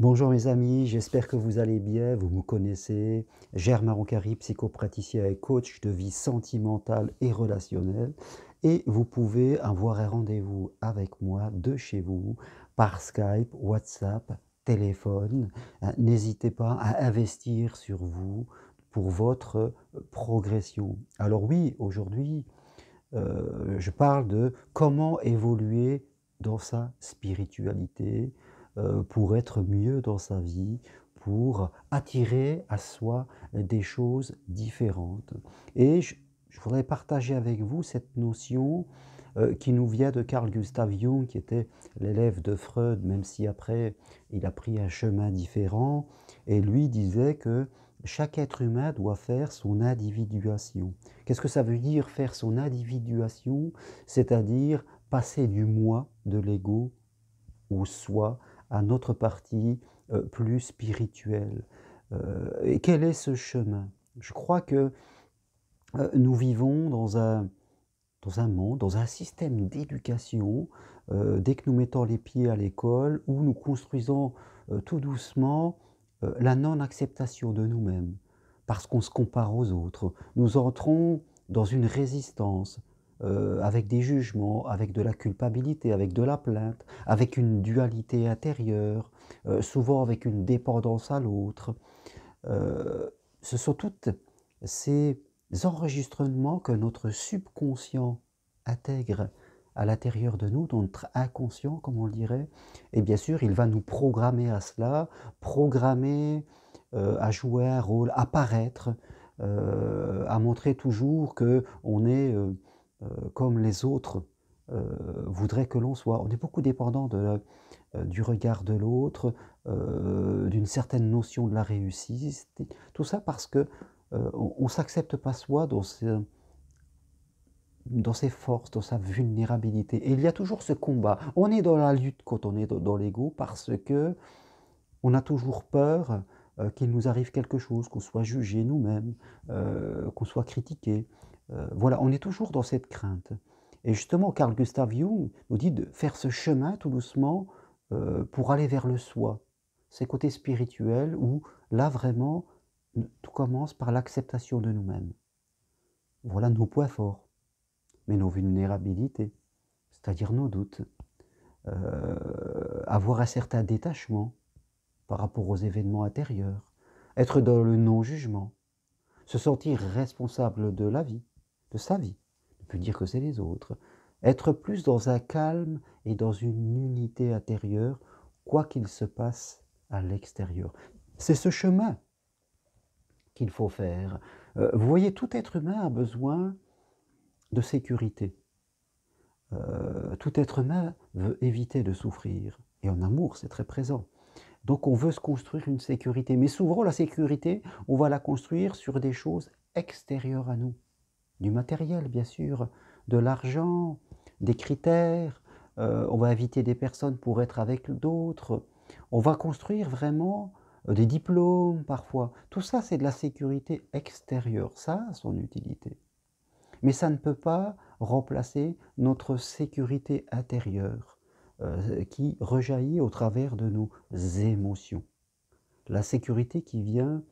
Bonjour mes amis, j'espère que vous allez bien, vous me connaissez. Germain Roncari, psychopraticien et coach de vie sentimentale et relationnelle. Et vous pouvez avoir un rendez-vous avec moi de chez vous, par Skype, WhatsApp, téléphone. N'hésitez pas à investir sur vous pour votre progression. Alors oui, aujourd'hui, je parle de comment évoluer dans sa spiritualité, pour être mieux dans sa vie, pour attirer à soi des choses différentes. Et je voudrais partager avec vous cette notion, qui nous vient de Carl Gustav Jung, qui était l'élève de Freud, même si après il a pris un chemin différent. Et lui disait que chaque être humain doit faire son individuation. Qu'est-ce que ça veut dire faire son individuation? C'est-à-dire passer du moi, de l'ego, au soi, à notre partie plus spirituelle. Et quel est ce chemin? Je crois que nous vivons dans un monde, dans un système d'éducation, dès que nous mettons les pieds à l'école, où nous construisons tout doucement la non-acceptation de nous-mêmes, parce qu'on se compare aux autres. Nous entrons dans une résistance, avec des jugements, avec de la culpabilité, avec de la plainte, avec une dualité intérieure, souvent avec une dépendance à l'autre. Ce sont toutes ces enregistrements que notre subconscient intègre à l'intérieur de nous, dans notre inconscient, comme on le dirait. Et bien sûr, il va nous programmer à cela, programmer à jouer un rôle, à paraître, à montrer toujours qu'on est comme les autres voudraient que l'on soit. On est beaucoup dépendant du regard de l'autre, d'une certaine notion de la réussite. Tout ça parce que on ne s'accepte pas soi dans ses forces, dans sa vulnérabilité. Et il y a toujours ce combat. On est dans la lutte quand on est dans l'ego parce que on a toujours peur qu'il nous arrive quelque chose, qu'on soit jugé nous-mêmes, qu'on soit critiqué. Voilà, on est toujours dans cette crainte. Et justement, Carl Gustav Jung nous dit de faire ce chemin tout doucement pour aller vers le soi. Ces côtés spirituels où là vraiment, tout commence par l'acceptation de nous-mêmes. Voilà nos points forts, mais nos vulnérabilités, c'est-à-dire nos doutes. Avoir un certain détachement par rapport aux événements intérieurs, être dans le non-jugement, se sentir responsable de la vie, de sa vie, ne plus dire que c'est les autres, être plus dans un calme et dans une unité intérieure, quoi qu'il se passe à l'extérieur. C'est ce chemin qu'il faut faire. Vous voyez, tout être humain a besoin de sécurité. Tout être humain veut éviter de souffrir. Et en amour, c'est très présent. Donc on veut se construire une sécurité. Mais souvent, la sécurité, on va la construire sur des choses extérieures à nous. Du matériel, bien sûr, de l'argent, des critères. On va inviter des personnes pour être avec d'autres. On va construire vraiment des diplômes parfois. Tout ça, c'est de la sécurité extérieure. Ça a son utilité. Mais ça ne peut pas remplacer notre sécurité intérieure qui rejaillit au travers de nos émotions. La sécurité qui vient,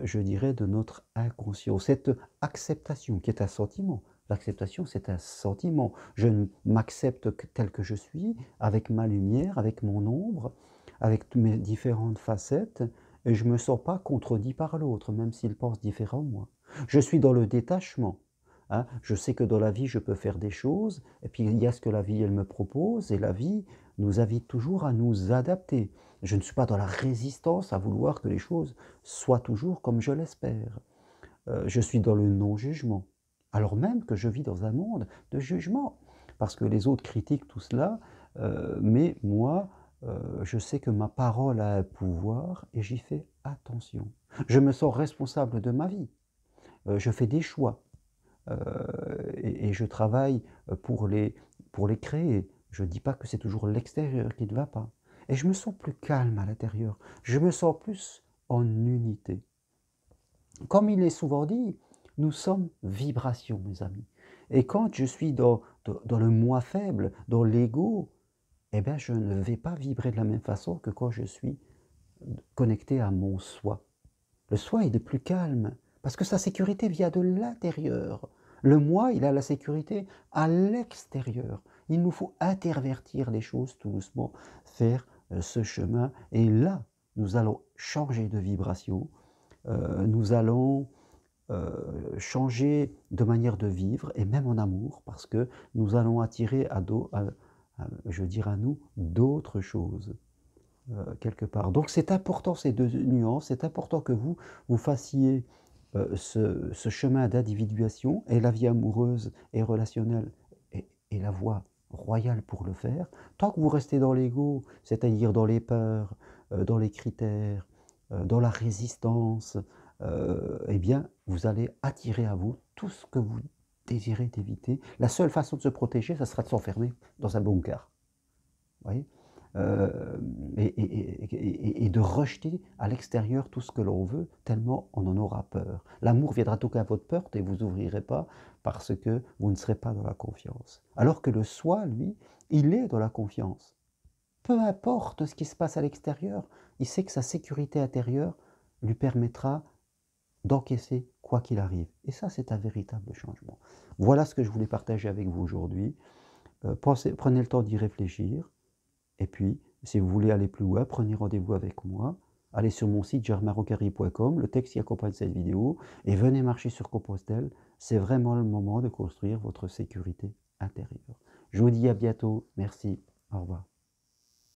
je dirais, de notre inconscient. Cette acceptation qui est un sentiment. L'acceptation, c'est un sentiment. Je m'accepte tel que je suis, avec ma lumière, avec mon ombre, avec toutes mes différentes facettes, et je ne me sens pas contredit par l'autre, même s'il pense différent de moi. Je suis dans le détachement. Hein. Je sais que dans la vie, je peux faire des choses, et puis il y a ce que la vie, elle me propose, et la vie nous invite toujours à nous adapter. Je ne suis pas dans la résistance à vouloir que les choses soient toujours comme je l'espère. Je suis dans le non-jugement, alors même que je vis dans un monde de jugement, parce que les autres critiquent tout cela, mais moi, je sais que ma parole a un pouvoir et j'y fais attention. Je me sens responsable de ma vie, je fais des choix, et je travaille pour les créer. Je ne dis pas que c'est toujours l'extérieur qui ne va pas. Et je me sens plus calme à l'intérieur. Je me sens plus en unité. Comme il est souvent dit, nous sommes vibration, mes amis. Et quand je suis dans le moi faible, dans l'ego, eh bien, je ne vais pas vibrer de la même façon que quand je suis connecté à mon soi. Le soi, il est plus calme, parce que sa sécurité vient de l'intérieur. Le moi, il a la sécurité à l'extérieur. Il nous faut intervertir les choses tout doucement, faire ce chemin. Et là, nous allons changer de vibration, nous allons changer de manière de vivre, et même en amour, parce que nous allons attirer je veux dire à nous, d'autres choses. Quelque part. Donc c'est important ces deux nuances, c'est important que vous fassiez ce chemin d'individuation, et la vie amoureuse et relationnelle est la voie royale pour le faire. Tant que vous restez dans l'ego, c'est-à-dire dans les peurs, dans les critères, dans la résistance, eh bien vous allez attirer à vous tout ce que vous désirez éviter. La seule façon de se protéger, ça sera de s'enfermer dans un bunker. Vous voyez, et de rejeter à l'extérieur tout ce que l'on veut, tellement on en aura peur. L'amour viendra toquer à votre porte et vous ouvrirez pas parce que vous ne serez pas dans la confiance. Alors que le soi, lui, il est dans la confiance. Peu importe ce qui se passe à l'extérieur, il sait que sa sécurité intérieure lui permettra d'encaisser quoi qu'il arrive. Et ça, c'est un véritable changement. Voilà ce que je voulais partager avec vous aujourd'hui. Prenez le temps d'y réfléchir. Et puis, si vous voulez aller plus loin, prenez rendez-vous avec moi. Allez sur mon site germainrocari.com, le texte qui accompagne cette vidéo, et venez marcher sur Compostelle. C'est vraiment le moment de construire votre sécurité intérieure. Je vous dis à bientôt. Merci. Au revoir.